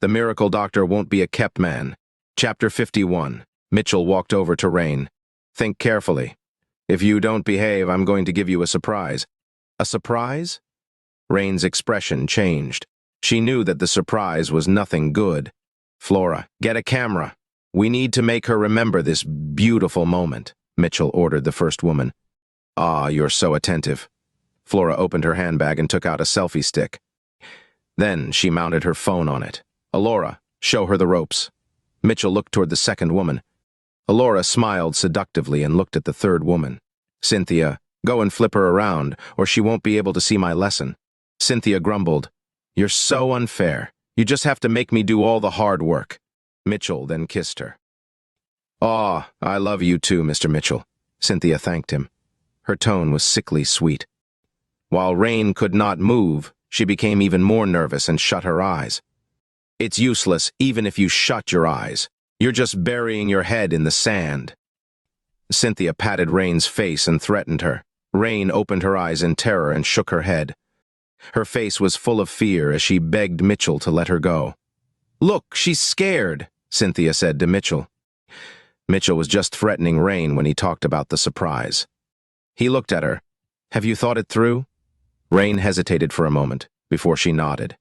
The miracle doctor won't be a kept man. Chapter 51. Mitchell walked over to Rain. Think carefully. If you don't behave, I'm going to give you a surprise. A surprise? Rain's expression changed. She knew that the surprise was nothing good. Flora, get a camera. We need to make her remember this beautiful moment, Mitchell ordered the first woman. Ah, you're so attentive. Flora opened her handbag and took out a selfie stick. Then she mounted her phone on it. Alora, show her the ropes. Mitchell looked toward the second woman. Alora smiled seductively and looked at the third woman. Cynthia, go and flip her around, or she won't be able to see my lesson. Cynthia grumbled. You're so unfair. You just have to make me do all the hard work. Mitchell then kissed her. Aw, I love you too, Mr. Mitchell. Cynthia thanked him. Her tone was sickly sweet. While Rain could not move, she became even more nervous and shut her eyes. It's useless, even if you shut your eyes. You're just burying your head in the sand. Cynthia patted Rain's face and threatened her. Rain opened her eyes in terror and shook her head. Her face was full of fear as she begged Mitchell to let her go. Look, she's scared, Cynthia said to Mitchell. Mitchell was just threatening Rain when he talked about the surprise. He looked at her. Have you thought it through? Rain hesitated for a moment before she nodded.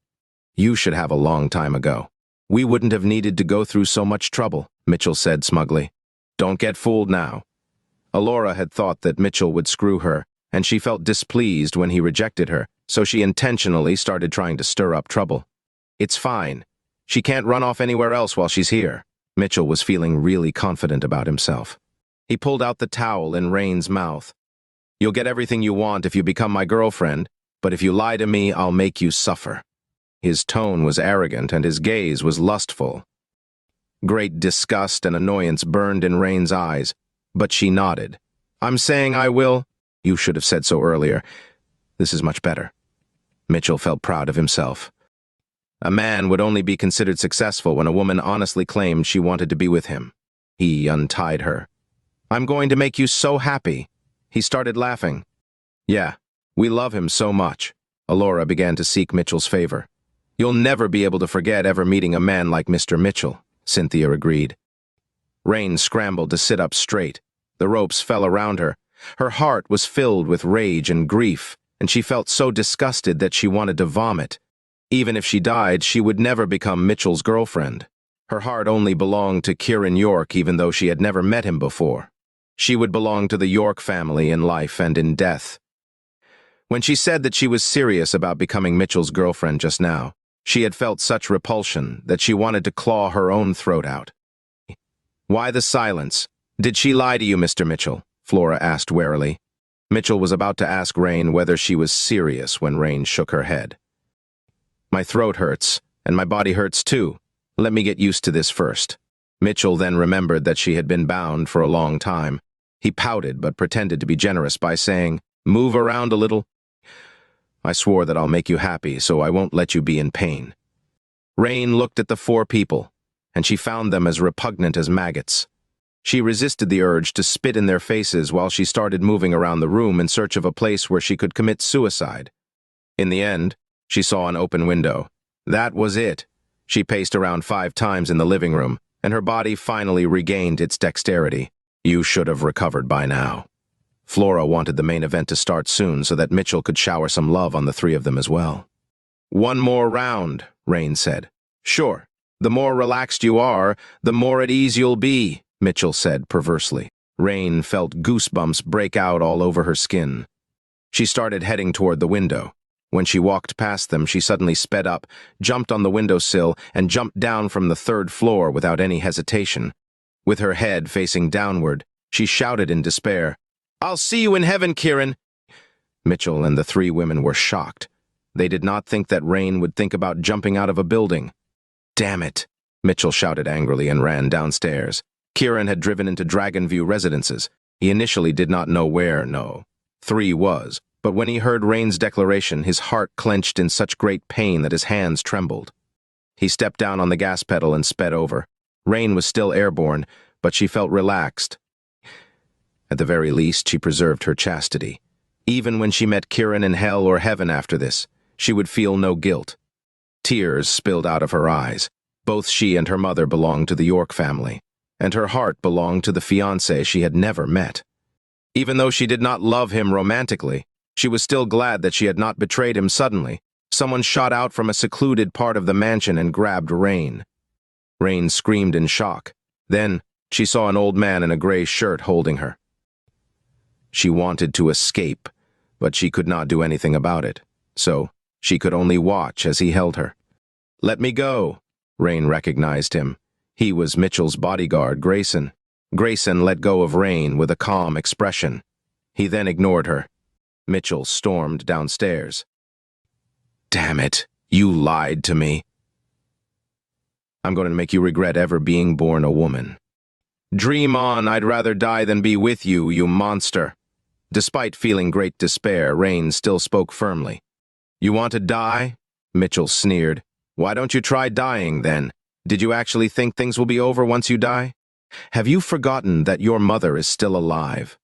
You should have a long time ago. We wouldn't have needed to go through so much trouble, Mitchell said smugly. Don't get fooled now. Alora had thought that Mitchell would screw her, and she felt displeased when he rejected her, so she intentionally started trying to stir up trouble. It's fine. She can't run off anywhere else while she's here. Mitchell was feeling really confident about himself. He pulled out the towel in Rain's mouth. You'll get everything you want if you become my girlfriend, but if you lie to me, I'll make you suffer. His tone was arrogant and his gaze was lustful. Great disgust and annoyance burned in Rain's eyes, but she nodded. I'm saying I will. You should have said so earlier. This is much better. Mitchell felt proud of himself. A man would only be considered successful when a woman honestly claimed she wanted to be with him. He untied her. I'm going to make you so happy. He started laughing. Yeah, we love him so much. Alora began to seek Mitchell's favor. You'll never be able to forget ever meeting a man like Mr. Mitchell, Cynthia agreed. Rain scrambled to sit up straight. The ropes fell around her. Her heart was filled with rage and grief, and she felt so disgusted that she wanted to vomit. Even if she died, she would never become Mitchell's girlfriend. Her heart only belonged to Kiran York, even though she had never met him before. She would belong to the York family in life and in death. When she said that she was serious about becoming Mitchell's girlfriend just now, she had felt such repulsion that she wanted to claw her own throat out. Why the silence? Did she lie to you, Mr. Mitchell? Flora asked warily. Mitchell was about to ask Rain whether she was serious when Rain shook her head. My throat hurts, and my body hurts too. Let me get used to this first. Mitchell then remembered that she had been bound for a long time. He pouted but pretended to be generous by saying, Move around a little. I swore that I'll make you happy, so I won't let you be in pain. Rain looked at the four people, and she found them as repugnant as maggots. She resisted the urge to spit in their faces while she started moving around the room in search of a place where she could commit suicide. In the end, she saw an open window. That was it. She paced around 5 times in the living room, and her body finally regained its dexterity. You should have recovered by now. Flora wanted the main event to start soon so that Mitchell could shower some love on the 3 of them as well. One more round, Rain said. Sure. The more relaxed you are, the more at ease you'll be, Mitchell said perversely. Rain felt goosebumps break out all over her skin. She started heading toward the window. When she walked past them, she suddenly sped up, jumped on the windowsill, and jumped down from the 3rd floor without any hesitation. With her head facing downward, she shouted in despair, I'll see you in heaven, Kiran. Mitchell and the 3 women were shocked. They did not think that Rain would think about jumping out of a building. Damn it, Mitchell shouted angrily and ran downstairs. Kiran had driven into Dragonview Residences. He initially did not know where 3 was, but when he heard Rain's declaration, his heart clenched in such great pain that his hands trembled. He stepped down on the gas pedal and sped over. Rain was still airborne, but she felt relaxed. At the very least, she preserved her chastity. Even when she met Kiran in hell or heaven after this, she would feel no guilt. Tears spilled out of her eyes. Both she and her mother belonged to the York family, and her heart belonged to the fiancé she had never met. Even though she did not love him romantically, she was still glad that she had not betrayed him suddenly. Someone shot out from a secluded part of the mansion and grabbed Rain. Rain screamed in shock. Then, she saw an old man in a gray shirt holding her. She wanted to escape, but she could not do anything about it, so she could only watch as he held her. "Let me go." Rain recognized him. He was Mitchell's bodyguard, Grayson. Grayson let go of Rain with a calm expression. He then ignored her. Mitchell stormed downstairs. "Damn it, you lied to me. I'm going to make you regret ever being born a woman." "Dream on, I'd rather die than be with you, you monster." Despite feeling great despair, Rain still spoke firmly. "You want to die?" Mitchell sneered. "Why don't you try dying, then? Did you actually think things will be over once you die? Have you forgotten that your mother is still alive?"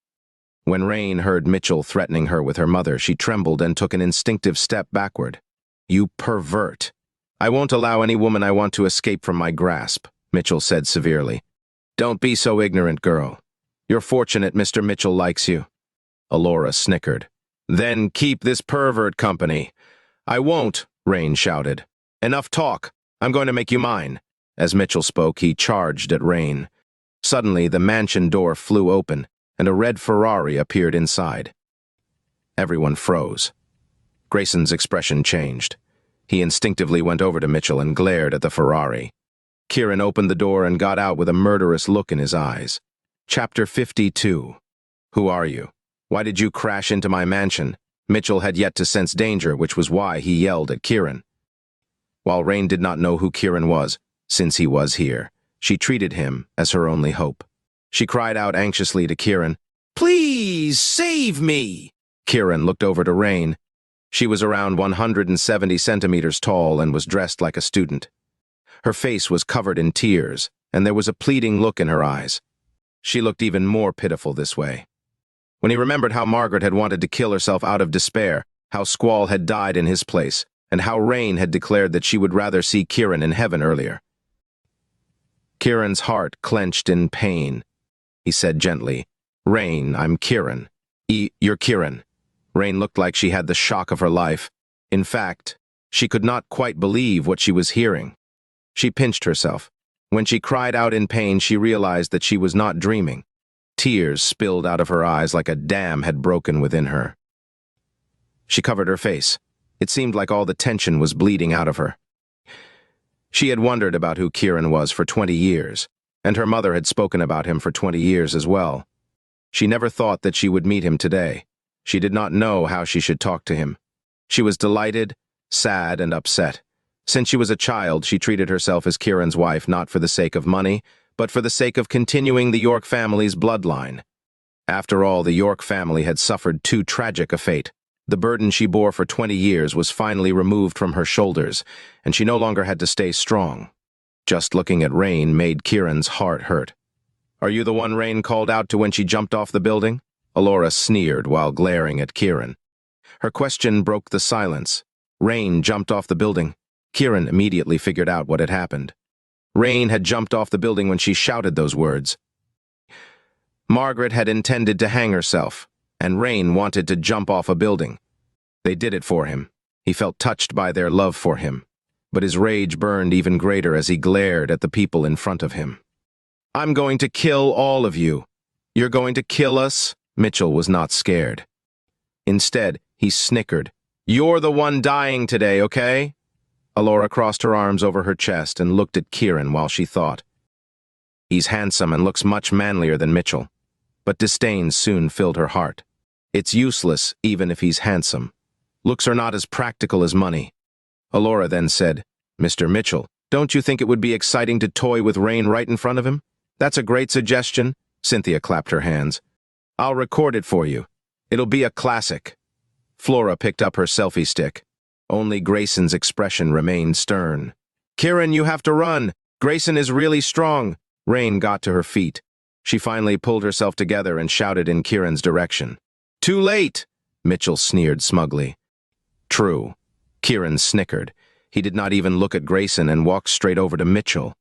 When Rain heard Mitchell threatening her with her mother, she trembled and took an instinctive step backward. "You pervert. I won't allow any woman I want to escape from my grasp," Mitchell said severely. "Don't be so ignorant, girl. You're fortunate Mr. Mitchell likes you." Alora snickered. "Then keep this pervert company." "I won't," Rain shouted. "Enough talk. I'm going to make you mine." As Mitchell spoke, he charged at Rain. Suddenly, the mansion door flew open, and a red Ferrari appeared inside. Everyone froze. Grayson's expression changed. He instinctively went over to Mitchell and glared at the Ferrari. Kiran opened the door and got out with a murderous look in his eyes. Chapter 52. "Who are you? Why did you crash into my mansion?" Mitchell had yet to sense danger, which was why he yelled at Kiran. While Rain did not know who Kiran was, since he was here, she treated him as her only hope. She cried out anxiously to Kiran, "Please, save me!" Kiran looked over to Rain. She was around 170 centimeters tall and was dressed like a student. Her face was covered in tears, and there was a pleading look in her eyes. She looked even more pitiful this way. When he remembered how Margaret had wanted to kill herself out of despair, how Squall had died in his place, and how Rain had declared that she would rather see Kiran in heaven earlier. Kiran's heart clenched in pain. He said gently, "Rain, I'm Kiran." You're Kiran." Rain looked like she had the shock of her life. In fact, she could not quite believe what she was hearing. She pinched herself. When she cried out in pain, she realized that she was not dreaming. Tears spilled out of her eyes like a dam had broken within her. She covered her face. It seemed like all the tension was bleeding out of her. She had wondered about who Kiran was for 20 years, and her mother had spoken about him for 20 years as well. She never thought that she would meet him today. She did not know how she should talk to him. She was delighted, sad, and upset. Since she was a child, she treated herself as Kiran's wife not for the sake of money, but for the sake of continuing the York family's bloodline. After all, the York family had suffered too tragic a fate. The burden she bore for 20 years was finally removed from her shoulders, and she no longer had to stay strong. Just looking at Rain made Kiran's heart hurt. "Are you the one Rain called out to when she jumped off the building?" Alora sneered while glaring at Kiran. Her question broke the silence. Rain jumped off the building. Kiran immediately figured out what had happened. Rain had jumped off the building when she shouted those words. Margaret had intended to hang herself, and Rain wanted to jump off a building. They did it for him. He felt touched by their love for him, but his rage burned even greater as he glared at the people in front of him. "I'm going to kill all of you. You're going to kill us?" Mitchell was not scared. Instead, he snickered. "You're the one dying today, okay?" Alora crossed her arms over her chest and looked at Kiran while she thought. He's handsome and looks much manlier than Mitchell. But disdain soon filled her heart. It's useless, even if he's handsome. Looks are not as practical as money. Alora then said, "Mr. Mitchell, don't you think it would be exciting to toy with Rain right in front of him?" "That's a great suggestion." Cynthia clapped her hands. "I'll record it for you. It'll be a classic." Flora picked up her selfie stick. Only Grayson's expression remained stern. "Kiran, you have to run. Grayson is really strong." Rain got to her feet. She finally pulled herself together and shouted in Kiran's direction. "Too late!" Mitchell sneered smugly. True. Kiran snickered. He did not even look at Grayson and walked straight over to Mitchell.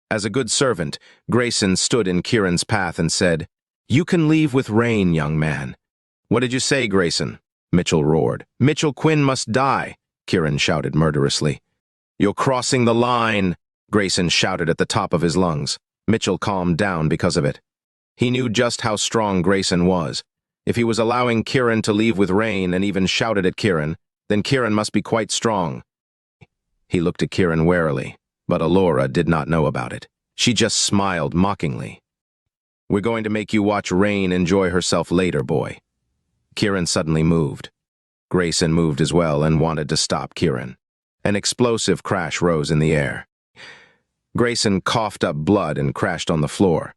As a good servant, Grayson stood in Kiran's path and said, "You can leave with Rain, young man." "What did you say, Grayson?" Mitchell roared. "Mitchell Quinn must die," Kiran shouted murderously. "You're crossing the line," Grayson shouted at the top of his lungs. Mitchell calmed down because of it. He knew just how strong Grayson was. If he was allowing Kiran to leave with Rain and even shouted at Kiran, then Kiran must be quite strong. He looked at Kiran warily, but Alora did not know about it. She just smiled mockingly. "We're going to make you watch Rain enjoy herself later, boy." Kiran suddenly moved. Grayson moved as well and wanted to stop Kiran. An explosive crash rose in the air. Grayson coughed up blood and crashed on the floor.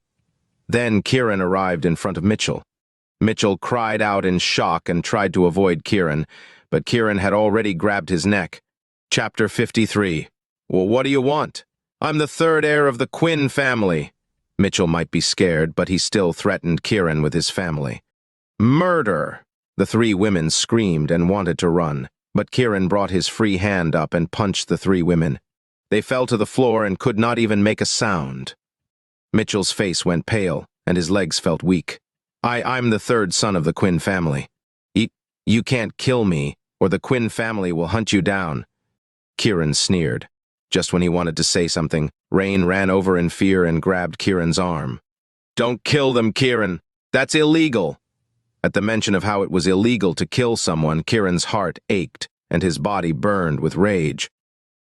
Then Kiran arrived in front of Mitchell. Mitchell cried out in shock and tried to avoid Kiran, but Kiran had already grabbed his neck. Chapter 53. "Well, what do you want? I'm the third heir of the Quinn family." Mitchell might be scared, but he still threatened Kiran with his family. "Murder!" The three women screamed and wanted to run, but Kiran brought his free hand up and punched the three women. They fell to the floor and could not even make a sound. Mitchell's face went pale, and his legs felt weak. I'm the third son of the Quinn family. You can't kill me, or the Quinn family will hunt you down." Kiran sneered. Just when he wanted to say something, Rain ran over in fear and grabbed Kiran's arm. "Don't kill them, Kiran. That's illegal." At the mention of how it was illegal to kill someone, Kiran's heart ached, and his body burned with rage.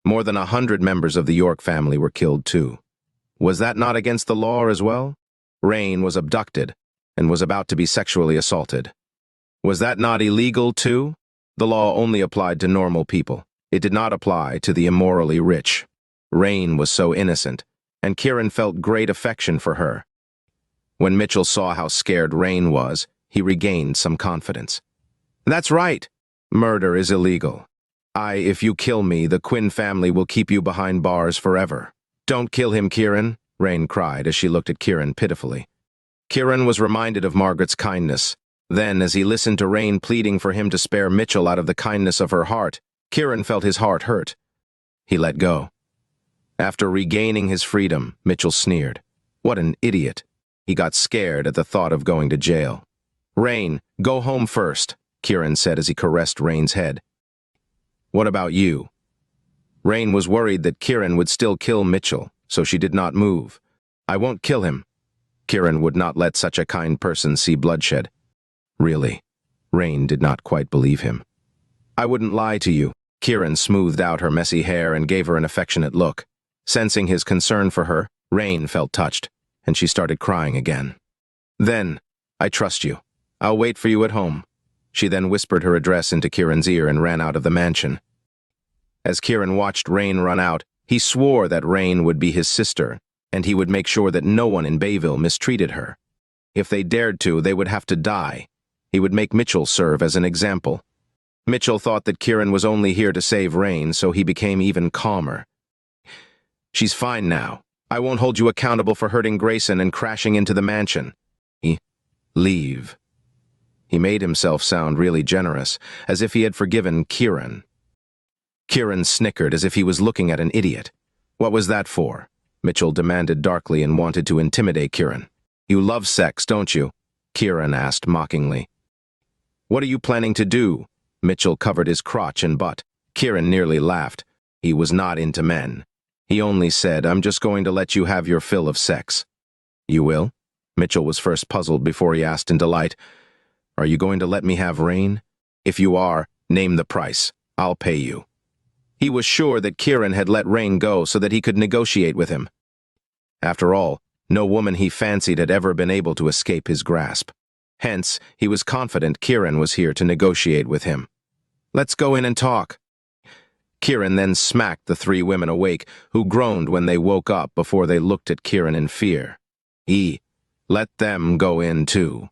More than 100 members of the York family were killed too. Was that not against the law as well? Rain was abducted and was about to be sexually assaulted. Was that not illegal too? The law only applied to normal people. It did not apply to the immorally rich. Rain was so innocent, and Kiran felt great affection for her. When Mitchell saw how scared Rain was, he regained some confidence. "That's right. Murder is illegal. If you kill me, the Quinn family will keep you behind bars forever." "Don't kill him, Kiran," Rain cried as she looked at Kiran pitifully. Kiran was reminded of Margaret's kindness. Then, as he listened to Rain pleading for him to spare Mitchell out of the kindness of her heart, Kiran felt his heart hurt. He let go. After regaining his freedom, Mitchell sneered. What an idiot. He got scared at the thought of going to jail. "Rain, go home first," Kiran said as he caressed Rain's head. "What about you?" Rain was worried that Kiran would still kill Mitchell, so she did not move. "I won't kill him." Kiran would not let such a kind person see bloodshed. Really? Rain did not quite believe him. "I wouldn't lie to you." Kiran smoothed out her messy hair and gave her an affectionate look. Sensing his concern for her, Rain felt touched, and she started crying again. "Then, I trust you. I'll wait for you at home." She then whispered her address into Kiran's ear and ran out of the mansion. As Kiran watched Rain run out, he swore that Rain would be his sister, and he would make sure that no one in Bayville mistreated her. If they dared to, they would have to die. He would make Mitchell serve as an example. Mitchell thought that Kiran was only here to save Rain, so he became even calmer. "She's fine now. I won't hold you accountable for hurting Grayson and crashing into the mansion." Leave. He made himself sound really generous, as if he had forgiven Kiran. Kiran snickered as if he was looking at an idiot. "What was that for?" Mitchell demanded darkly and wanted to intimidate Kiran. "You love sex, don't you?" Kiran asked mockingly. "What are you planning to do?" Mitchell covered his crotch and butt. Kiran nearly laughed. He was not into men. He only said, "I'm just going to let you have your fill of sex." "You will?" Mitchell was first puzzled before he asked in delight, "Are you going to let me have Rain? If you are, name the price. I'll pay you." He was sure that Kiran had let Rain go so that he could negotiate with him. After all, no woman he fancied had ever been able to escape his grasp. Hence, he was confident Kiran was here to negotiate with him. "Let's go in and talk." Kiran then smacked the three women awake, who groaned when they woke up before they looked at Kiran in fear. Let them go in too.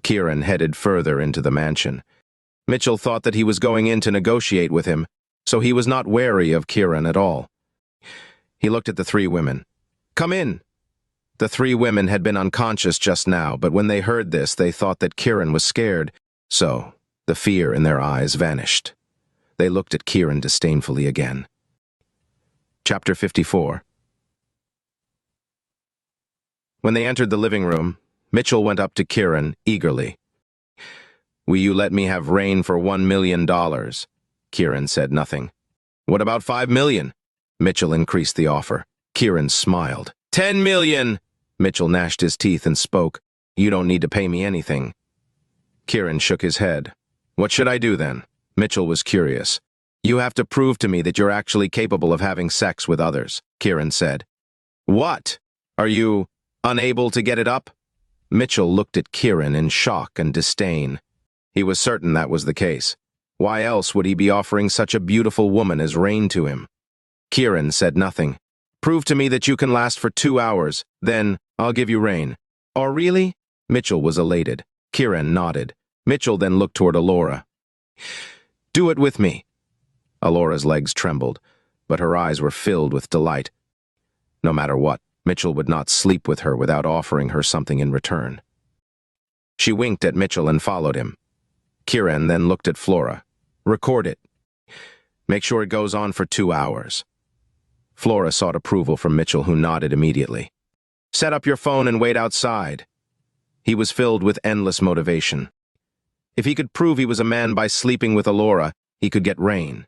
Kiran headed further into the mansion. Mitchell thought that he was going in to negotiate with him, so he was not wary of Kiran at all. He looked at the three women. "Come in." The three women had been unconscious just now, but when they heard this, they thought that Kiran was scared, so the fear in their eyes vanished. They looked at Kiran disdainfully again. Chapter 54. When they entered the living room, Mitchell went up to Kiran eagerly. "Will you let me have Rain for $1 million? Kiran said nothing. "What about $5 million? Mitchell increased the offer. Kiran smiled. $10 million! Mitchell gnashed his teeth and spoke. "You don't need to pay me anything." Kiran shook his head. "What should I do then?" Mitchell was curious. "You have to prove to me that you're actually capable of having sex with others," Kiran said. "What? Are you unable to get it up?" Mitchell looked at Kiran in shock and disdain. He was certain that was the case. Why else would he be offering such a beautiful woman as Rain to him? Kiran said nothing. "Prove to me that you can last for 2 hours, then I'll give you Rain." "Oh, really?" Mitchell was elated. Kiran nodded. Mitchell then looked toward Alora. "Do it with me." Alora's legs trembled, but her eyes were filled with delight. No matter what, Mitchell would not sleep with her without offering her something in return. She winked at Mitchell and followed him. Kiran then looked at Flora. "Record it. Make sure it goes on for 2 hours." Flora sought approval from Mitchell, who nodded immediately. "Set up your phone and wait outside." He was filled with endless motivation. If he could prove he was a man by sleeping with Alora, he could get Rain.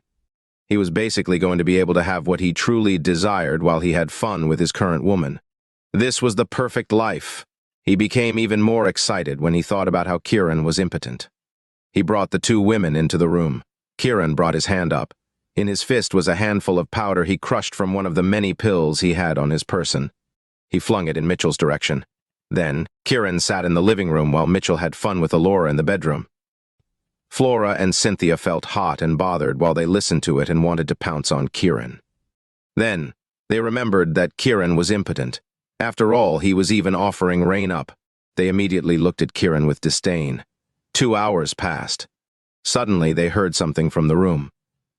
He was basically going to be able to have what he truly desired while he had fun with his current woman. This was the perfect life. He became even more excited when he thought about how Kiran was impotent. He brought the 2 women into the room. Kiran brought his hand up. In his fist was a handful of powder he crushed from one of the many pills he had on his person. He flung it in Mitchell's direction. Then, Kiran sat in the living room while Mitchell had fun with Alora in the bedroom. Flora and Cynthia felt hot and bothered while they listened to it and wanted to pounce on Kiran. Then, they remembered that Kiran was impotent. After all, he was even offering Rain up. They immediately looked at Kiran with disdain. 2 hours passed. Suddenly, they heard something from the room.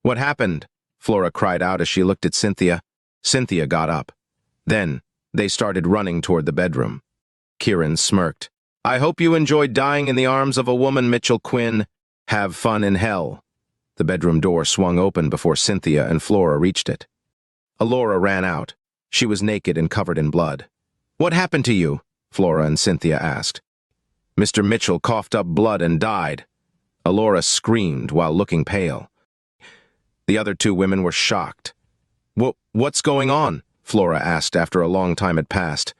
"What happened?" Flora cried out as she looked at Cynthia. Cynthia got up. Then, they started running toward the bedroom. Kiran smirked. "I hope you enjoyed dying in the arms of a woman, Mitchell Quinn. Have fun in hell." The bedroom door swung open before Cynthia and Flora reached it. Alora ran out. She was naked and covered in blood. "What happened to you?" Flora and Cynthia asked. "Mr. Mitchell coughed up blood and died." Alora screamed while looking pale. The other 2 women were shocked. What's going on?" Flora asked after a long time had passed.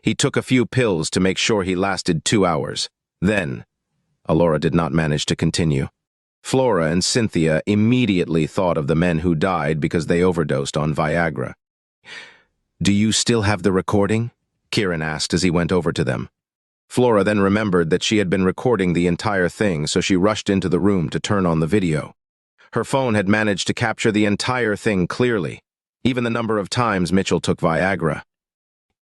"He took a few pills to make sure he lasted 2 hours. Then..." Alora did not manage to continue. Flora and Cynthia immediately thought of the men who died because they overdosed on Viagra. "Do you still have the recording?" Kiran asked as he went over to them. Flora then remembered that she had been recording the entire thing, so she rushed into the room to turn on the video. Her phone had managed to capture the entire thing clearly, even the number of times Mitchell took Viagra.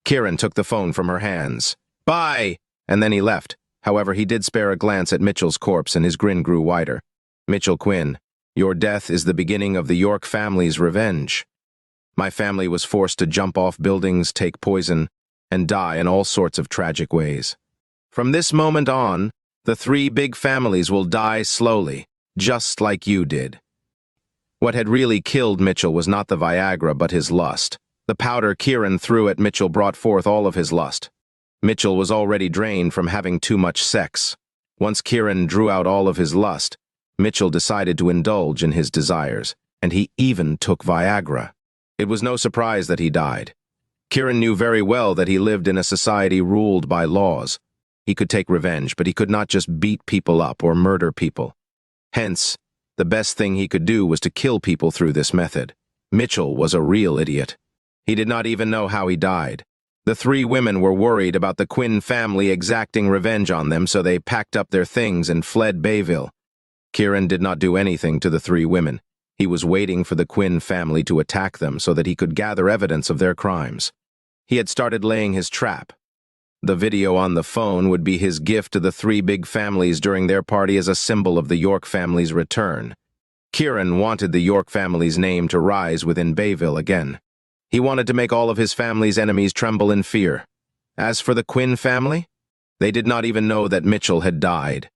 Kiran took the phone from her hands. "Bye!" And then he left. However, he did spare a glance at Mitchell's corpse and his grin grew wider. "Mitchell Quinn, your death is the beginning of the York family's revenge. My family was forced to jump off buildings, take poison, and die in all sorts of tragic ways. From this moment on, the 3 big families will die slowly, just like you did." What had really killed Mitchell was not the Viagra but his lust. The powder Kiran threw at Mitchell brought forth all of his lust. Mitchell was already drained from having too much sex. Once Kiran drew out all of his lust, Mitchell decided to indulge in his desires, and he even took Viagra. It was no surprise that he died. Kiran knew very well that he lived in a society ruled by laws. He could take revenge, but he could not just beat people up or murder people. Hence, the best thing he could do was to kill people through this method. Mitchell was a real idiot. He did not even know how he died. The 3 women were worried about the Quinn family exacting revenge on them, so they packed up their things and fled Bayville. Kiran did not do anything to the 3 women. He was waiting for the Quinn family to attack them so that he could gather evidence of their crimes. He had started laying his trap. The video on the phone would be his gift to the 3 big families during their party as a symbol of the York family's return. Kiran wanted the York family's name to rise within Bayville again. He wanted to make all of his family's enemies tremble in fear. As for the Quinn family, they did not even know that Mitchell had died.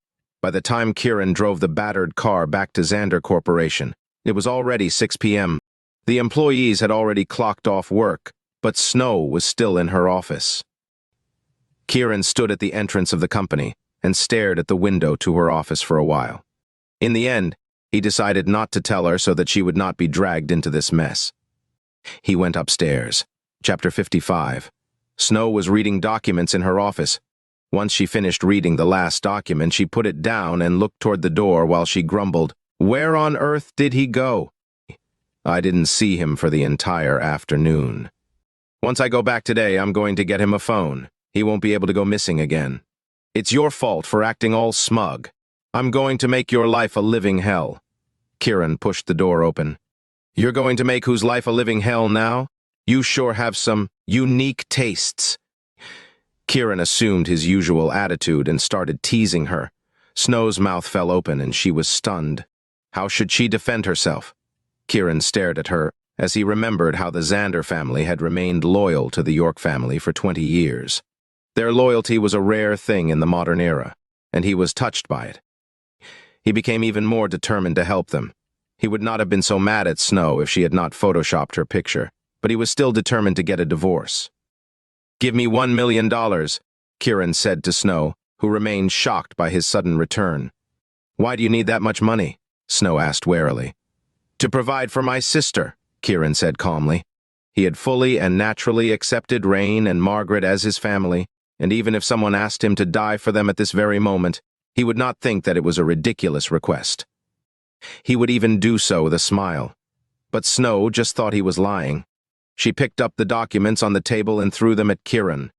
By the time Kiran drove the battered car back to Xander Corporation, it was already 6 p.m. The employees had already clocked off work, but Snow was still in her office. Kiran stood at the entrance of the company and stared at the window to her office for a while. In the end, he decided not to tell her so that she would not be dragged into this mess. He went upstairs. Chapter 55. Snow was reading documents in her office. Once she finished reading the last document, she put it down and looked toward the door while she grumbled, "Where on earth did he go? I didn't see him for the entire afternoon. Once I go back today, I'm going to get him a phone. He won't be able to go missing again. It's your fault for acting all smug. I'm going to make your life a living hell." Kiran pushed the door open. "You're going to make whose life a living hell now? You sure have some unique tastes." Kiran assumed his usual attitude and started teasing her. Snow's mouth fell open and she was stunned. How should she defend herself? Kiran stared at her as he remembered how the Xander family had remained loyal to the York family for 20 years. Their loyalty was a rare thing in the modern era, and he was touched by it. He became even more determined to help them. He would not have been so mad at Snow if she had not photoshopped her picture, but he was still determined to get a divorce. "Give me $1 million, Kiran said to Snow, who remained shocked by his sudden return. "Why do you need that much money?" Snow asked warily. "To provide for my sister," Kiran said calmly. He had fully and naturally accepted Rain and Margaret as his family, and even if someone asked him to die for them at this very moment, he would not think that it was a ridiculous request. He would even do so with a smile. But Snow just thought he was lying. She picked up the documents on the table and threw them at Kiran.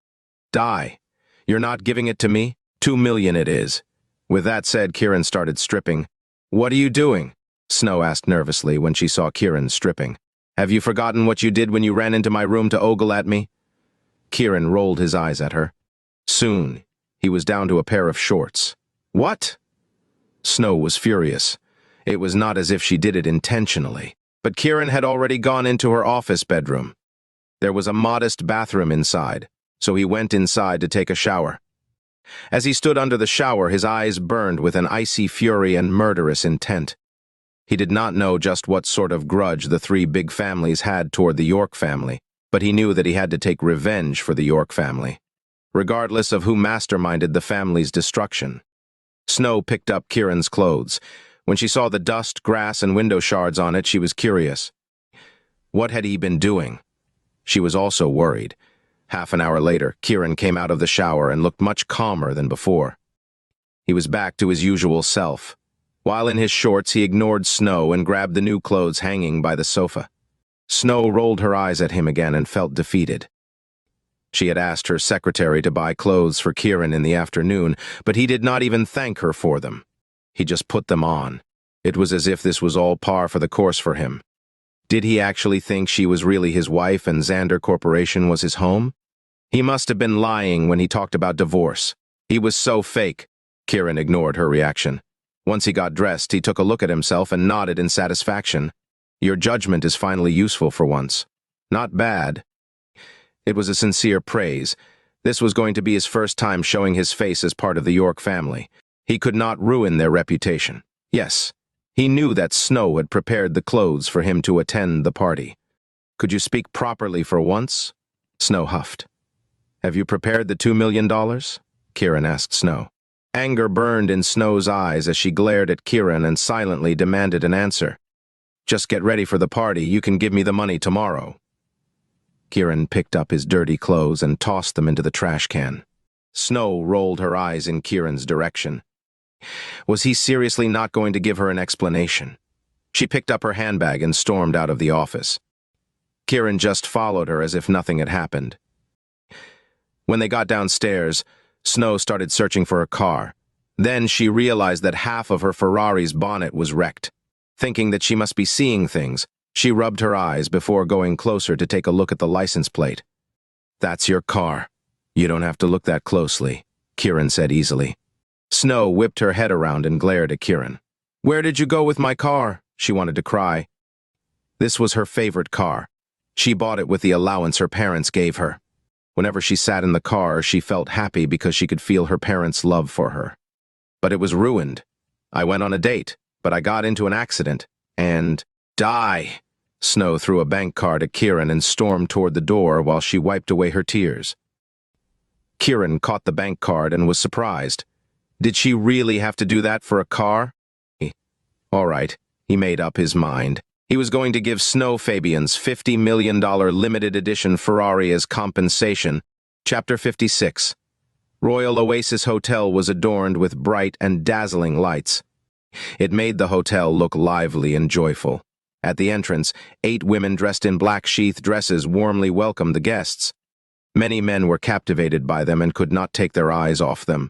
"Die. You're not giving it to me? $2 million it is." With that said, Kiran started stripping. "What are you doing?" Snow asked nervously when she saw Kiran stripping. "Have you forgotten what you did when you ran into my room to ogle at me?" Kiran rolled his eyes at her. Soon, he was down to a pair of shorts. "What?" Snow was furious. It was not as if she did it intentionally, but Kiran had already gone into her office bedroom. There was a modest bathroom inside, so he went inside to take a shower. As he stood under the shower, his eyes burned with an icy fury and murderous intent. He did not know just what sort of grudge the three big families had toward the York family, but he knew that he had to take revenge for the York family, regardless of who masterminded the family's destruction. Snow picked up Kiran's clothes. When she saw the dust, grass, and window shards on it, she was curious. What had he been doing? She was also worried. Half an hour later, Kiran came out of the shower and looked much calmer than before. He was back to his usual self. While in his shorts, he ignored Snow and grabbed the new clothes hanging by the sofa. Snow rolled her eyes at him again and felt defeated. She had asked her secretary to buy clothes for Kiran in the afternoon, but he did not even thank her for them. He just put them on. It was as if this was all par for the course for him. Did he actually think she was really his wife and Xander Corporation was his home? He must have been lying when he talked about divorce. He was so fake. Kiran ignored her reaction. Once he got dressed, he took a look at himself and nodded in satisfaction. "Your judgment is finally useful for once. Not bad." It was a sincere praise. This was going to be his first time showing his face as part of the York family. He could not ruin their reputation. Yes, he knew that Snow had prepared the clothes for him to attend the party. "Could you speak properly for once?" Snow huffed. "Have you prepared the $2 million? Kiran asked Snow. Anger burned in Snow's eyes as she glared at Kiran and silently demanded an answer. "Just get ready for the party. You can give me the money tomorrow." Kiran picked up his dirty clothes and tossed them into the trash can. Snow rolled her eyes in Kiran's direction. Was he seriously not going to give her an explanation? She picked up her handbag and stormed out of the office. Kiran just followed her as if nothing had happened. When they got downstairs, Snow started searching for her car. Then she realized that half of her Ferrari's bonnet was wrecked. Thinking that she must be seeing things, she rubbed her eyes before going closer to take a look at the license plate. "That's your car. You don't have to look that closely," Kiran said easily. Snow whipped her head around and glared at Kiran. "Where did you go with my car?" She wanted to cry. This was her favorite car. She bought it with the allowance her parents gave her. Whenever she sat in the car, she felt happy because she could feel her parents' love for her. but it was ruined. I went on a date, but I got into an accident, and die. Snow threw a bank card at Kiran and stormed toward the door while she wiped away her tears. Kiran caught the bank card and was surprised. Did she really have to do that for a car? All right, he made up his mind. He was going to give Snow Fabian's $50 million limited edition Ferrari as compensation. Chapter 56. Royal Oasis Hotel was adorned with bright and dazzling lights. It made the hotel look lively and joyful. At the entrance, 8 women dressed in black sheath dresses warmly welcomed the guests. Many men were captivated by them and could not take their eyes off them.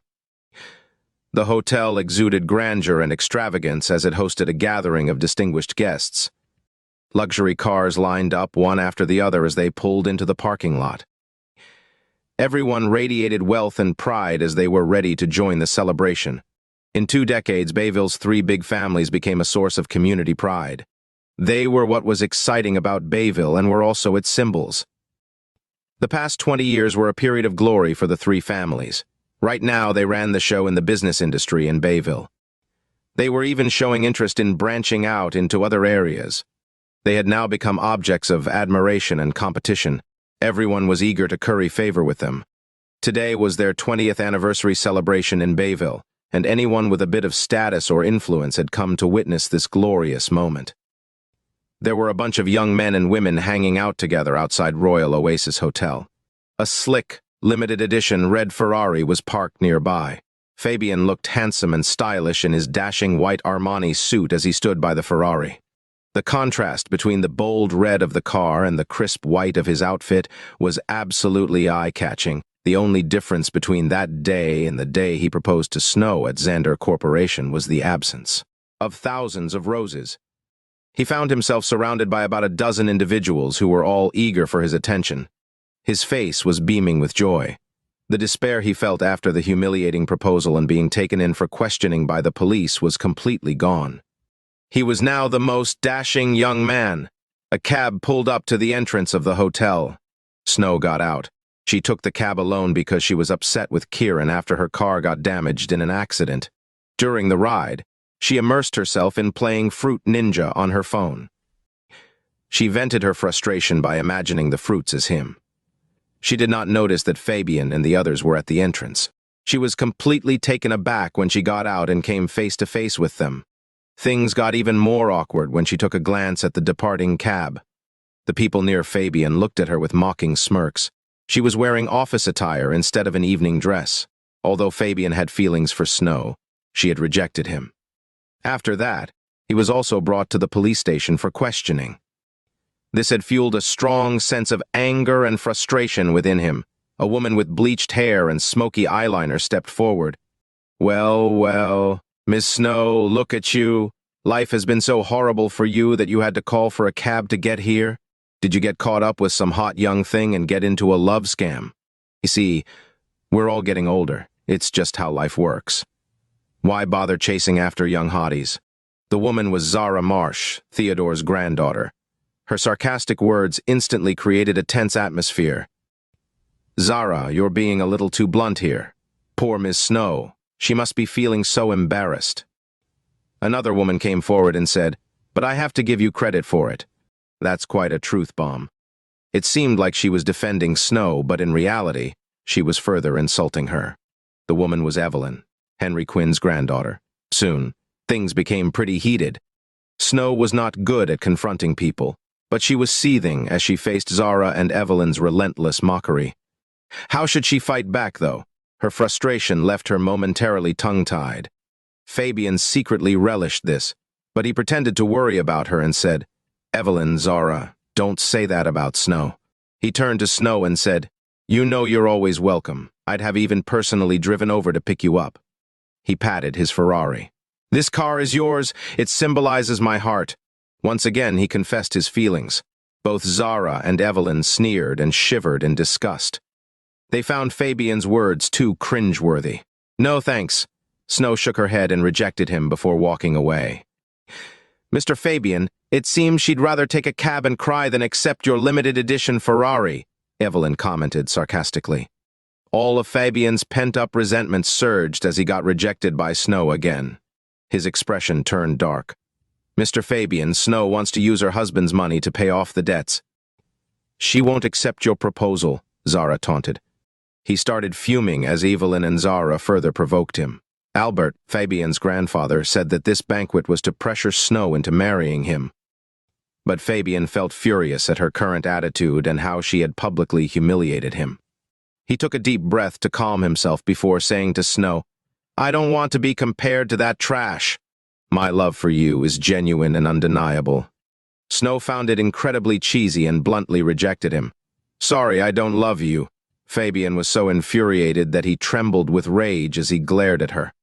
The hotel exuded grandeur and extravagance as it hosted a gathering of distinguished guests. Luxury cars lined up one after the other as they pulled into the parking lot. Everyone radiated wealth and pride as they were ready to join the celebration. In 2 decades, Bayville's 3 big families became a source of community pride. They were what was exciting about Bayville and were also its symbols. The past 20 years were a period of glory for the 3 families. Right now, they ran the show in the business industry in Bayville. They were even showing interest in branching out into other areas. They had now become objects of admiration and competition. Everyone was eager to curry favor with them. Today was their 20th anniversary celebration in Bayville, and anyone with a bit of status or influence had come to witness this glorious moment. There were a bunch of young men and women hanging out together outside Royal Oasis Hotel. A slick, limited edition red Ferrari was parked nearby. Fabian looked handsome and stylish in his dashing white Armani suit as he stood by the Ferrari. The contrast between the bold red of the car and the crisp white of his outfit was absolutely eye-catching. The only difference between that day and the day he proposed to Snow at Xander Corporation was the absence of thousands of roses. He found himself surrounded by about a dozen individuals who were all eager for his attention. His face was beaming with joy. The despair he felt after the humiliating proposal and being taken in for questioning by the police was completely gone. He was now the most dashing young man. A cab pulled up to the entrance of the hotel. Snow got out. She took the cab alone because she was upset with Kiran after her car got damaged in an accident. During the ride, she immersed herself in playing Fruit Ninja on her phone. She vented her frustration by imagining the fruits as him. She did not notice that Fabian and the others were at the entrance. She was completely taken aback when she got out and came face to face with them. Things got even more awkward when she took a glance at the departing cab. The people near Fabian looked at her with mocking smirks. She was wearing office attire instead of an evening dress. Although Fabian had feelings for Snow, she had rejected him. After that, he was also brought to the police station for questioning. This had fueled a strong sense of anger and frustration within him. A woman with bleached hair and smoky eyeliner stepped forward. Well, Miss Snow, look at you. Life has been so horrible for you that you had to call for a cab to get here? Did you get caught up with some hot young thing and get into a love scam? You see, we're all getting older. It's just how life works. Why bother chasing after young hotties? The woman was Zara Marsh, Theodore's granddaughter. Her sarcastic words instantly created a tense atmosphere. Zara, you're being a little too blunt here. Poor Miss Snow. She must be feeling so embarrassed. Another woman came forward and said, but I have to give you credit for it. That's quite a truth bomb. It seemed like she was defending Snow, but in reality, she was further insulting her. The woman was Evelyn, Henry Quinn's granddaughter. Soon, things became pretty heated. Snow was not good at confronting people, but she was seething as she faced Zara and Evelyn's relentless mockery. How should she fight back, though? Her frustration left her momentarily tongue-tied. Fabian secretly relished this, but he pretended to worry about her and said, Evelyn, Zara, don't say that about Snow. He turned to Snow and said, you know you're always welcome. I'd have even personally driven over to pick you up. He patted his Ferrari. This car is yours. It symbolizes my heart. Once again, he confessed his feelings. Both Zara and Evelyn sneered and shivered in disgust. They found Fabian's words too cringeworthy. No thanks. Snow shook her head and rejected him before walking away. Mr. Fabian, it seems she'd rather take a cab and cry than accept your limited edition Ferrari, Evelyn commented sarcastically. All of Fabian's pent-up resentment surged as he got rejected by Snow again. His expression turned dark. "Mr. Fabian, Snow wants to use her husband's money to pay off the debts." "She won't accept your proposal," Zara taunted. He started fuming as Evelyn and Zara further provoked him. Albert, Fabian's grandfather, said that this banquet was to pressure Snow into marrying him. But Fabian felt furious at her current attitude and how she had publicly humiliated him. He took a deep breath to calm himself before saying to Snow, "I don't want to be compared to that trash. My love for you is genuine and undeniable." Snow found it incredibly cheesy and bluntly rejected him. "Sorry, I don't love you." Fabian was so infuriated that he trembled with rage as he glared at her.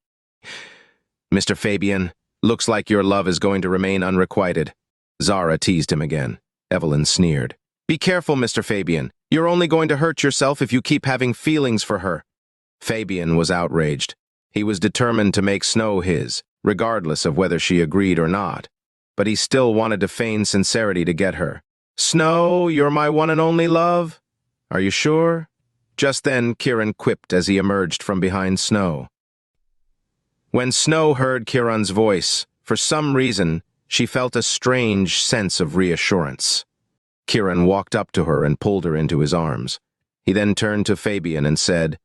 "Mr. Fabian, looks like your love is going to remain unrequited." Zara teased him again. Evelyn sneered. "Be careful, Mr. Fabian. You're only going to hurt yourself if you keep having feelings for her." Fabian was outraged. He was determined to make Snow his, regardless of whether she agreed or not. But he still wanted to feign sincerity to get her. "Snow, you're my one and only love? Are you sure?" Just then, Kiran quipped as he emerged from behind Snow. When Snow heard Kiran's voice, for some reason, she felt a strange sense of reassurance. Kiran walked up to her and pulled her into his arms. He then turned to Fabian and said,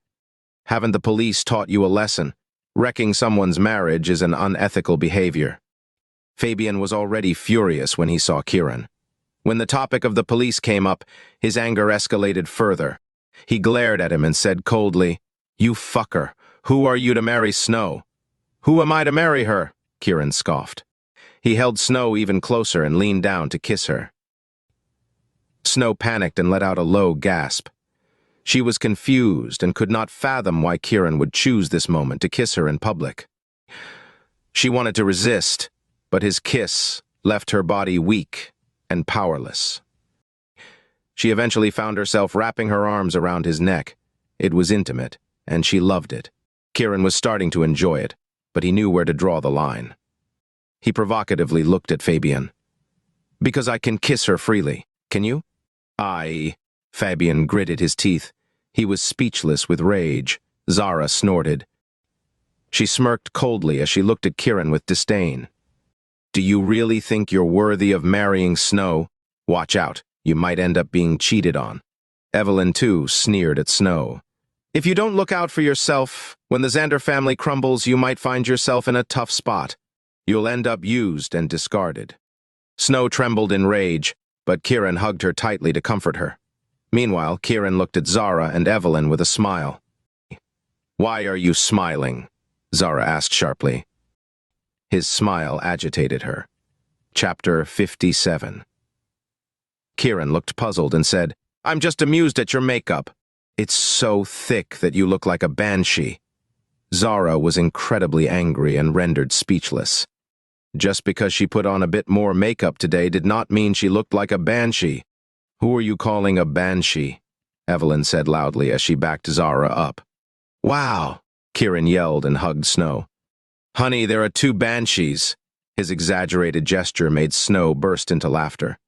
"Haven't the police taught you a lesson? Wrecking someone's marriage is an unethical behavior." Fabian was already furious when he saw Kiran. When the topic of the police came up, his anger escalated further. He glared at him and said coldly, "You fucker, who are you to marry Snow?" "Who am I to marry her?" Kiran scoffed. He held Snow even closer and leaned down to kiss her. Snow panicked and let out a low gasp. She was confused and could not fathom why Kiran would choose this moment to kiss her in public. She wanted to resist, but his kiss left her body weak and powerless. She eventually found herself wrapping her arms around his neck. It was intimate, and she loved it. Kiran was starting to enjoy it, but he knew where to draw the line. He provocatively looked at Fabian. "Because I can kiss her freely, can you?" Fabian gritted his teeth. He was speechless with rage. Zara snorted. She smirked coldly as she looked at Kiran with disdain. "Do you really think you're worthy of marrying Snow? Watch out, you might end up being cheated on." Evelyn, too, sneered at Snow. "If you don't look out for yourself, when the Xander family crumbles, you might find yourself in a tough spot. You'll end up used and discarded." Snow trembled in rage, but Kiran hugged her tightly to comfort her. Meanwhile, Kiran looked at Zara and Evelyn with a smile. "Why are you smiling?" Zara asked sharply. His smile agitated her. Chapter 57. Kiran looked puzzled and said, "I'm just amused at your makeup. It's so thick that you look like a banshee." Zara was incredibly angry and rendered speechless. Just because she put on a bit more makeup today did not mean she looked like a banshee. "Who are you calling a banshee?" Evelyn said loudly as she backed Zara up. "Wow!" Kiran yelled and hugged Snow. "Honey, there are 2 banshees." His exaggerated gesture made Snow burst into laughter.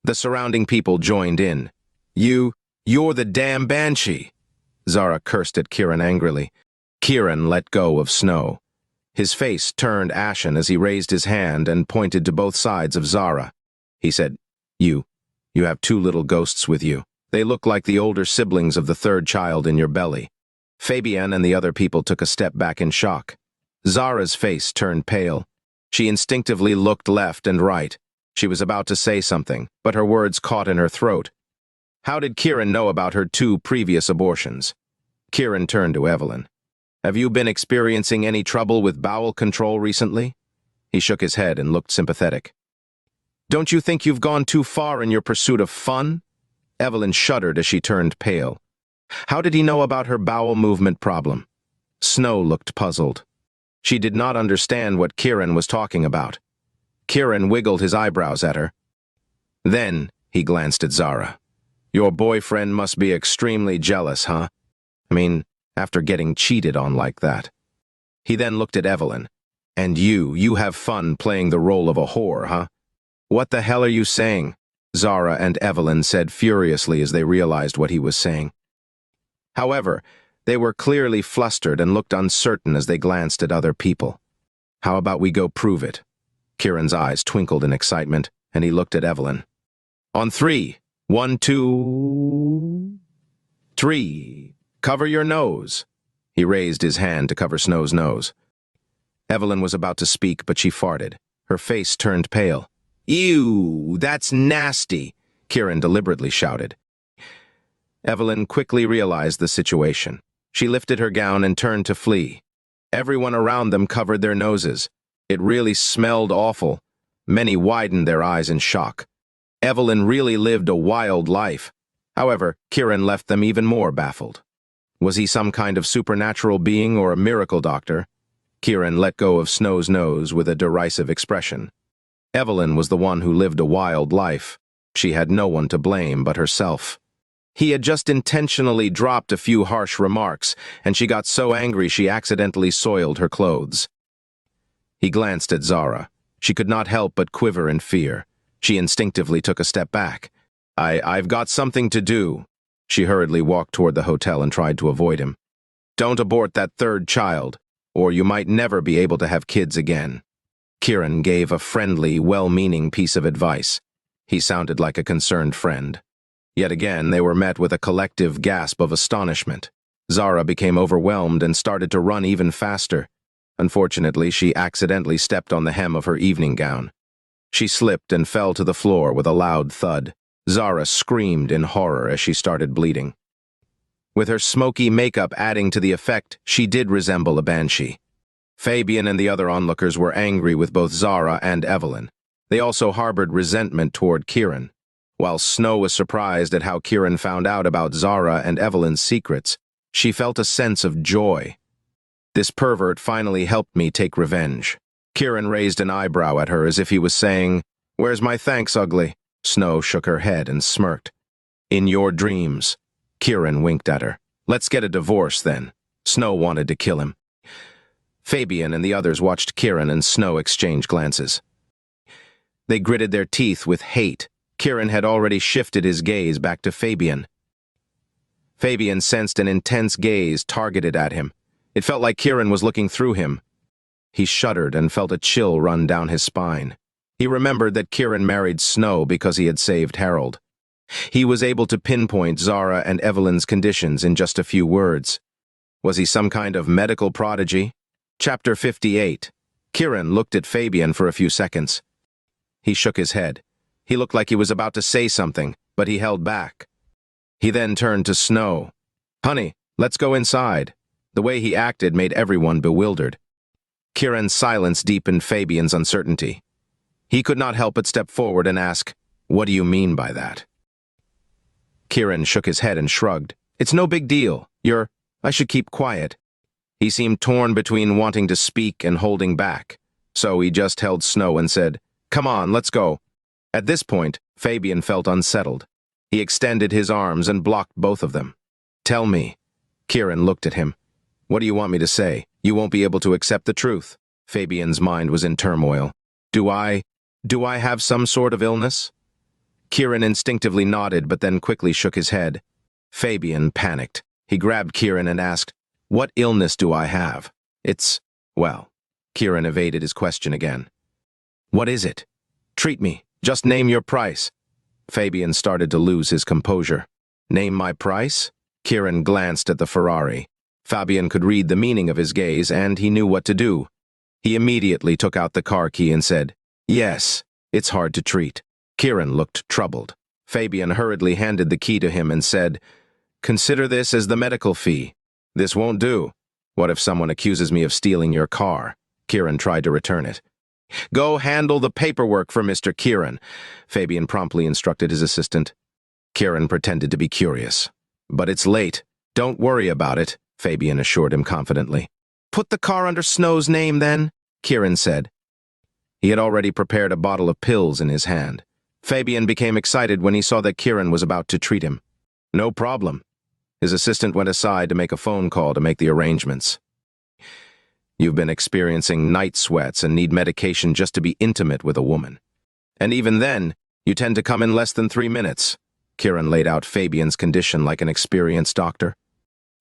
The surrounding people joined in. You're the damn banshee!" Zara cursed at Kiran angrily. Kiran let go of Snow. His face turned ashen as he raised his hand and pointed to both sides of Zara. He said, You have 2 little ghosts with you. They look like the older siblings of the 3rd child in your belly." Fabian and the other people took a step back in shock. Zara's face turned pale. She instinctively looked left and right. She was about to say something, but her words caught in her throat. How did Kiran know about her 2 previous abortions? Kiran turned to Evelyn. "Have you been experiencing any trouble with bowel control recently?" He shook his head and looked sympathetic. "Don't you think you've gone too far in your pursuit of fun?" Evelyn shuddered as she turned pale. How did he know about her bowel movement problem? Snow looked puzzled. She did not understand what Kiran was talking about. Kiran wiggled his eyebrows at her. Then he glanced at Zara. "Your boyfriend must be extremely jealous, huh? I mean, after getting cheated on like that." He then looked at Evelyn. "And you have fun playing the role of a whore, huh?" "What the hell are you saying?" Zara and Evelyn said furiously as they realized what he was saying. However, they were clearly flustered and looked uncertain as they glanced at other people. "How about we go prove it?" Kiran's eyes twinkled in excitement, and he looked at Evelyn. "On three. 1, 2, 3. Cover your nose." He raised his hand to cover Snow's nose. Evelyn was about to speak, but she farted. Her face turned pale. "Ew, that's nasty," Kiran deliberately shouted. Evelyn quickly realized the situation. She lifted her gown and turned to flee. Everyone around them covered their noses. It really smelled awful. Many widened their eyes in shock. Evelyn really lived a wild life. However, Kiran left them even more baffled. Was he some kind of supernatural being or a miracle doctor? Kiran let go of Snow's nose with a derisive expression. Evelyn was the one who lived a wild life. She had no one to blame but herself. He had just intentionally dropped a few harsh remarks, and she got so angry she accidentally soiled her clothes. He glanced at Zara. She could not help but quiver in fear. She instinctively took a step back. I've got something to do." She hurriedly walked toward the hotel and tried to avoid him. "Don't abort that third child, or you might never be able to have kids again." Kiran gave a friendly, well-meaning piece of advice. He sounded like a concerned friend. Yet again, they were met with a collective gasp of astonishment. Zara became overwhelmed and started to run even faster. Unfortunately, she accidentally stepped on the hem of her evening gown. She slipped and fell to the floor with a loud thud. Zara screamed in horror as she started bleeding. With her smoky makeup adding to the effect, she did resemble a banshee. Fabian and the other onlookers were angry with both Zara and Evelyn. They also harbored resentment toward Kiran. While Snow was surprised at how Kiran found out about Zara and Evelyn's secrets, she felt a sense of joy. "This pervert finally helped me take revenge." Kiran raised an eyebrow at her as if he was saying, "Where's my thanks, ugly?" Snow shook her head and smirked. "In your dreams." Kiran winked at her. "Let's get a divorce, then." Snow wanted to kill him. Fabian and the others watched Kiran and Snow exchange glances. They gritted their teeth with hate. Kiran had already shifted his gaze back to Fabian. Fabian sensed an intense gaze targeted at him. It felt like Kiran was looking through him. He shuddered and felt a chill run down his spine. He remembered that Kiran married Snow because he had saved Harold. He was able to pinpoint Zara and Evelyn's conditions in just a few words. Was he some kind of medical prodigy? Chapter 58. Kiran looked at Fabian for a few seconds. He shook his head. He looked like he was about to say something, but he held back. He then turned to Snow. "Honey, let's go inside." The way he acted made everyone bewildered. Kiran's silence deepened Fabian's uncertainty. He could not help but step forward and ask, "What do you mean by that?" Kiran shook his head and shrugged. "It's no big deal. I should keep quiet." He seemed torn between wanting to speak and holding back. So he just held Snow and said, "Come on, let's go." At this point, Fabian felt unsettled. He extended his arms and blocked both of them. "Tell me." Kiran looked at him. "What do you want me to say? You won't be able to accept the truth." Fabian's mind was in turmoil. Do I have some sort of illness?" Kiran instinctively nodded, but then quickly shook his head. Fabian panicked. He grabbed Kiran and asked, "What illness do I have?" Well, Kiran evaded his question again. "What is it? Treat me. Just name your price." Fabian started to lose his composure. "Name my price?" Kiran glanced at the Ferrari. Fabian could read the meaning of his gaze, and he knew what to do. He immediately took out the car key and said, "Yes, it's hard to treat." Kiran looked troubled. Fabian hurriedly handed the key to him and said, "Consider this as the medical fee. This won't do. What if someone accuses me of stealing your car?" Kiran tried to return it. "Go handle the paperwork for Mr. Kiran," Fabian promptly instructed his assistant. Kiran pretended to be curious. "But it's late. Don't worry about it," Fabian assured him confidently. "Put the car under Snow's name, then," Kiran said. He had already prepared a bottle of pills in his hand. Fabian became excited when he saw that Kiran was about to treat him. "No problem." His assistant went aside to make a phone call to make the arrangements. "You've been experiencing night sweats and need medication just to be intimate with a woman. And even then, you tend to come in less than 3 minutes." Kiran laid out Fabian's condition like an experienced doctor.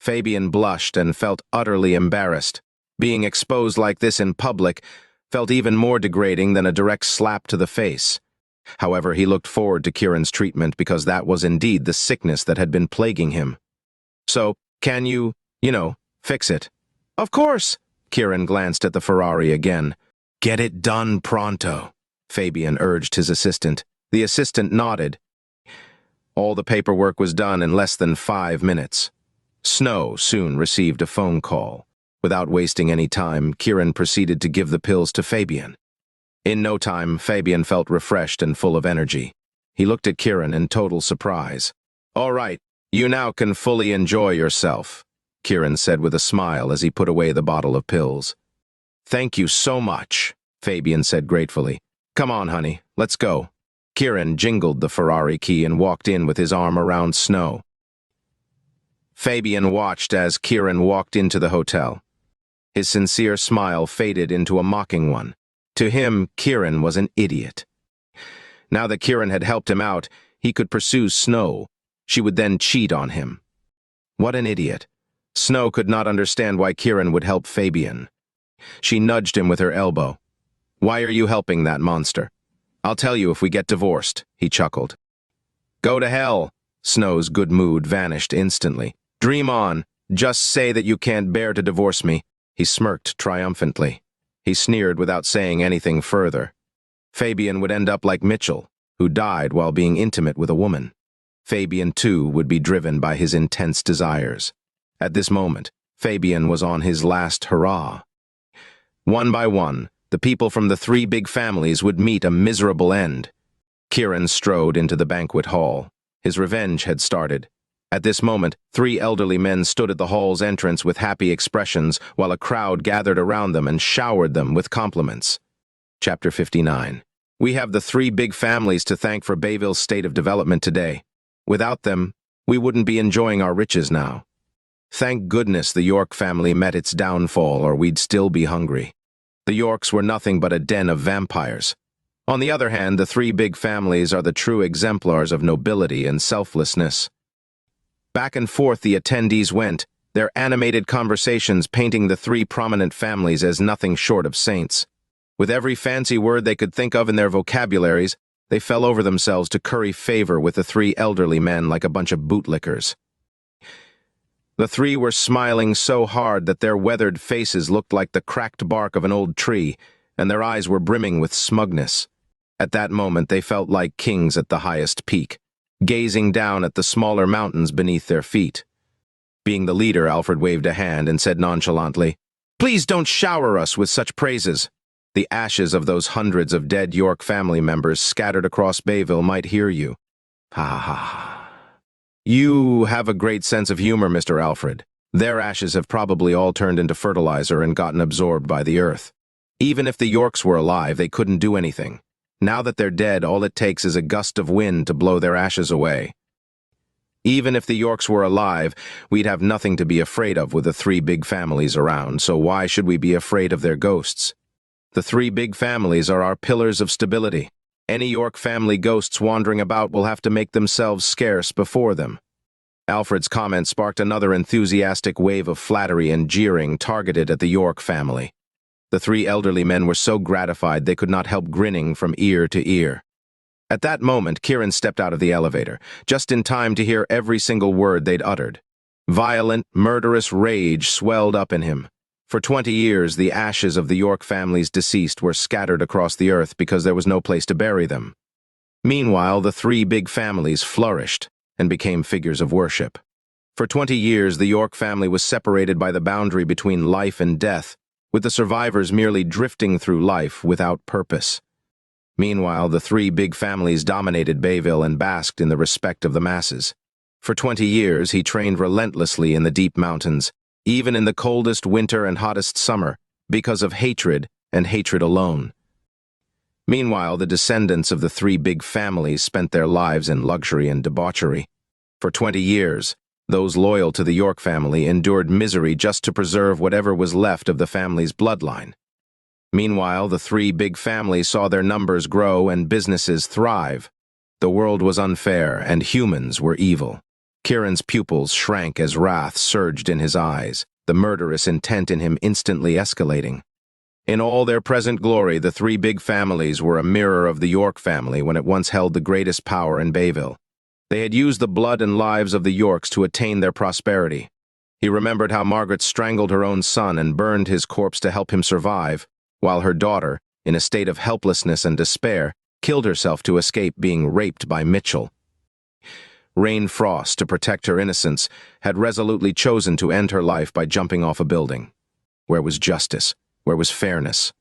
Fabian blushed and felt utterly embarrassed. Being exposed like this in public felt even more degrading than a direct slap to the face. However, he looked forward to Kiran's treatment because that was indeed the sickness that had been plaguing him. "So, can you, fix it?" "Of course." Kiran glanced at the Ferrari again. "Get it done pronto," Fabian urged his assistant. The assistant nodded. All the paperwork was done in less than 5 minutes. Snow soon received a phone call. Without wasting any time, Kiran proceeded to give the pills to Fabian. In no time, Fabian felt refreshed and full of energy. He looked at Kiran in total surprise. "All right, you now can fully enjoy yourself," Kiran said with a smile as he put away the bottle of pills. "Thank you so much," Fabian said gratefully. "Come on, honey, let's go." Kiran jingled the Ferrari key and walked in with his arm around Snow. Fabian watched as Kiran walked into the hotel. His sincere smile faded into a mocking one. To him, Kiran was an idiot. Now that Kiran had helped him out, he could pursue Snow. She would then cheat on him. What an idiot. Snow could not understand why Kiran would help Fabian. She nudged him with her elbow. "Why are you helping that monster?" "I'll tell you if we get divorced," he chuckled. "Go to hell." Snow's good mood vanished instantly. "Dream on. Just say that you can't bear to divorce me." He smirked triumphantly. He sneered without saying anything further. Fabian would end up like Mitchell, who died while being intimate with a woman. Fabian, too, would be driven by his intense desires. At this moment, Fabian was on his last hurrah. One by one, the people from the 3 big families would meet a miserable end. Kiran strode into the banquet hall. His revenge had started. At this moment, 3 elderly men stood at the hall's entrance with happy expressions, while a crowd gathered around them and showered them with compliments. Chapter 59. We have the 3 big families to thank for Bayville's state of development today. Without them, we wouldn't be enjoying our riches now. Thank goodness the York family met its downfall, or we'd still be hungry. The Yorks were nothing but a den of vampires. On the other hand, the 3 big families are the true exemplars of nobility and selflessness. Back and forth the attendees went, their animated conversations painting the 3 prominent families as nothing short of saints. With every fancy word they could think of in their vocabularies, they fell over themselves to curry favor with the 3 elderly men like a bunch of bootlickers. The 3 were smiling so hard that their weathered faces looked like the cracked bark of an old tree, and their eyes were brimming with smugness. At that moment they felt like kings at the highest peak, gazing down at the smaller mountains beneath their feet. Being the leader, Alfred waved a hand and said nonchalantly, "Please don't shower us with such praises." The ashes of those hundreds of dead York family members scattered across Bayville might hear you. Ha ha ha. You have a great sense of humor, Mr. Alfred. Their ashes have probably all turned into fertilizer and gotten absorbed by the earth. Even if the Yorks were alive, they couldn't do anything. Now that they're dead, all it takes is a gust of wind to blow their ashes away. Even if the Yorks were alive, we'd have nothing to be afraid of with the 3 big families around, so why should we be afraid of their ghosts? The 3 big families are our pillars of stability. Any York family ghosts wandering about will have to make themselves scarce before them. Alfred's comment sparked another enthusiastic wave of flattery and jeering targeted at the York family. The 3 elderly men were so gratified they could not help grinning from ear to ear. At that moment, Kiran stepped out of the elevator, just in time to hear every single word they'd uttered. Violent, murderous rage swelled up in him. For 20 years, the ashes of the York family's deceased were scattered across the earth because there was no place to bury them. Meanwhile, the 3 big families flourished and became figures of worship. For 20 years, the York family was separated by the boundary between life and death, with the survivors merely drifting through life without purpose. Meanwhile, the 3 big families dominated Bayville and basked in the respect of the masses. For 20 years, he trained relentlessly in the deep mountains, even in the coldest winter and hottest summer, because of hatred and hatred alone. Meanwhile, the descendants of the 3 big families spent their lives in luxury and debauchery. For 20 years, those loyal to the York family endured misery just to preserve whatever was left of the family's bloodline. Meanwhile, the 3 big families saw their numbers grow and businesses thrive. The world was unfair and humans were evil. Kiran's pupils shrank as wrath surged in his eyes, the murderous intent in him instantly escalating. In all their present glory, the three big families were a mirror of the York family when it once held the greatest power in Bayville. They had used the blood and lives of the Yorks to attain their prosperity. He remembered how Margaret strangled her own son and burned his corpse to help him survive, while her daughter, in a state of helplessness and despair, killed herself to escape being raped by Mitchell. Rain Frost, to protect her innocence, had resolutely chosen to end her life by jumping off a building. Where was justice? Where was fairness?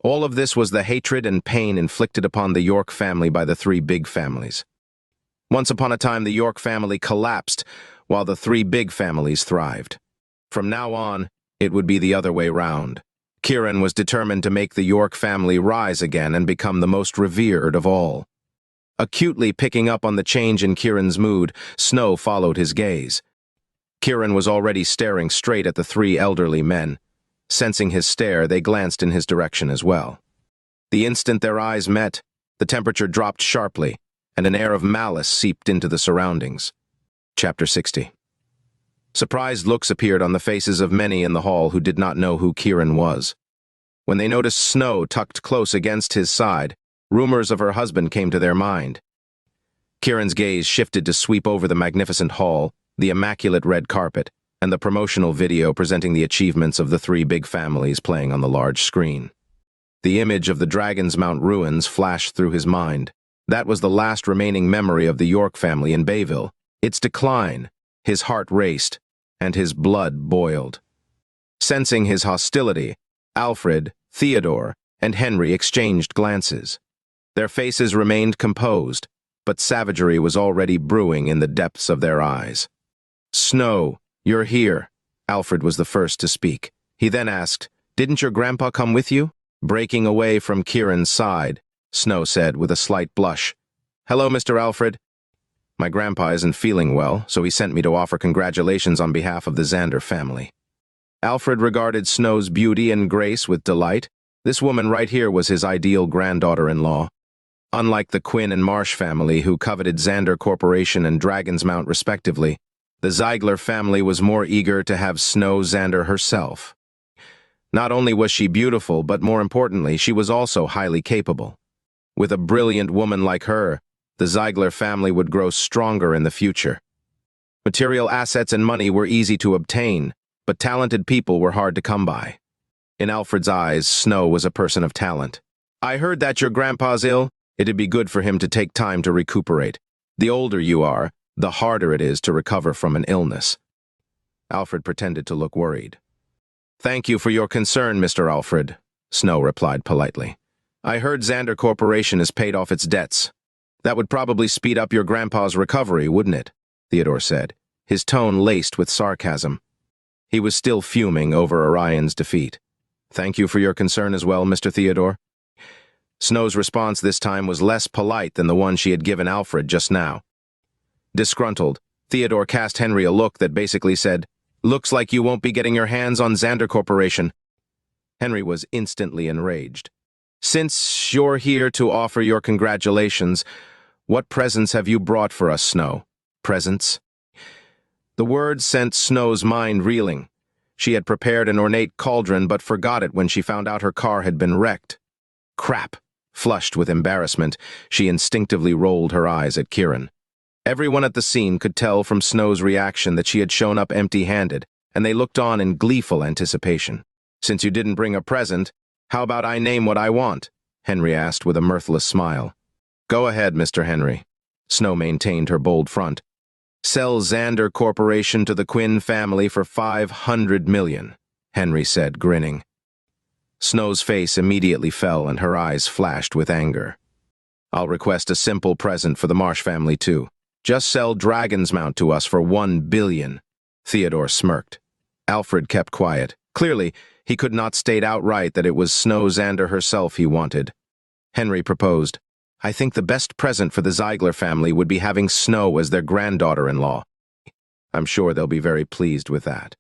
All of this was the hatred and pain inflicted upon the York family by the three big families. Once upon a time, the York family collapsed, while the three big families thrived. From now on, it would be the other way round. Kiran was determined to make the York family rise again and become the most revered of all. Acutely picking up on the change in Kiran's mood, Snow followed his gaze. Kiran was already staring straight at the three elderly men. Sensing his stare, they glanced in his direction as well. The instant their eyes met, the temperature dropped sharply, and an air of malice seeped into the surroundings. Chapter 60. Surprised looks appeared on the faces of many in the hall who did not know who Kiran was. When they noticed Snow tucked close against his side, rumors of her husband came to their mind. Kiran's gaze shifted to sweep over the magnificent hall, the immaculate red carpet, and the promotional video presenting the achievements of the three big families playing on the large screen. The image of the Dragon's Mount ruins flashed through his mind. That was the last remaining memory of the York family in Bayville. Its decline, his heart raced, and his blood boiled. Sensing his hostility, Alfred, Theodore, and Henry exchanged glances. Their faces remained composed, but savagery was already brewing in the depths of their eyes. "Snow, you're here." Alfred was the first to speak. He then asked, "Didn't your grandpa come with you?" Breaking away from Kiran's side, Snow said with a slight blush, "Hello, Mr. Alfred. My grandpa isn't feeling well, so he sent me to offer congratulations on behalf of the Xander family." Alfred regarded Snow's beauty and grace with delight. This woman right here was his ideal granddaughter-in-law. Unlike the Quinn and Marsh family, who coveted Xander Corporation and Dragon's Mount respectively, the Ziegler family was more eager to have Snow Xander herself. Not only was she beautiful, but more importantly, she was also highly capable. With a brilliant woman like her, the Ziegler family would grow stronger in the future. Material assets and money were easy to obtain, but talented people were hard to come by. In Alfred's eyes, Snow was a person of talent. "I heard that your grandpa's ill. It'd be good for him to take time to recuperate. The older you are, the harder it is to recover from an illness." Alfred pretended to look worried. "Thank you for your concern, Mr. Alfred," Snow replied politely. "I heard Xander Corporation has paid off its debts. That would probably speed up your grandpa's recovery, wouldn't it?" Theodore said, his tone laced with sarcasm. He was still fuming over Orion's defeat. "Thank you for your concern as well, Mr. Theodore." Snow's response this time was less polite than the one she had given Alfred just now. Disgruntled, Theodore cast Henry a look that basically said, "Looks like you won't be getting your hands on Xander Corporation." Henry was instantly enraged. "Since you're here to offer your congratulations, what presents have you brought for us, Snow?" "Presents?" The word sent Snow's mind reeling. She had prepared an ornate cauldron but forgot it when she found out her car had been wrecked. Crap! Flushed with embarrassment, she instinctively rolled her eyes at Kiran. Everyone at the scene could tell from Snow's reaction that she had shown up empty-handed, and they looked on in gleeful anticipation. "Since you didn't bring a present, how about I name what I want?" Henry asked with a mirthless smile. "Go ahead, Mr. Henry." Snow maintained her bold front. "Sell Xander Corporation to the Quinn family for $500 million, Henry said, grinning. Snow's face immediately fell and her eyes flashed with anger. "I'll request a simple present for the Marsh family, too. Just sell Dragon's Mount to us for $1 billion. Theodore smirked. Alfred kept quiet. Clearly, he could not state outright that it was Snow Xander herself he wanted. Henry proposed, "I think the best present for the Ziegler family would be having Snow as their granddaughter-in-law. I'm sure they'll be very pleased with that."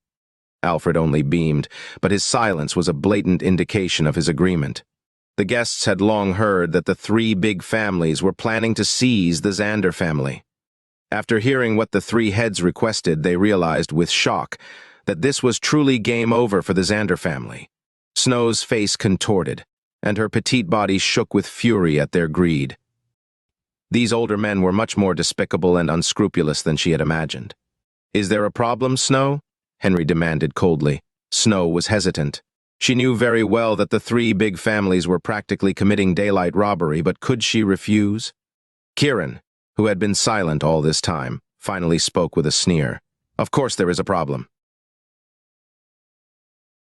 Alfred only beamed, but his silence was a blatant indication of his agreement. The guests had long heard that the three big families were planning to seize the Xander family. After hearing what the three heads requested, they realized with shock that this was truly game over for the Xander family. Snow's face contorted, and her petite body shook with fury at their greed. These older men were much more despicable and unscrupulous than she had imagined. "Is there a problem, Snow?" Henry demanded coldly. Snow was hesitant. She knew very well that the three big families were practically committing daylight robbery, but could she refuse? Kiran, who had been silent all this time, finally spoke with a sneer. "Of course there is a problem.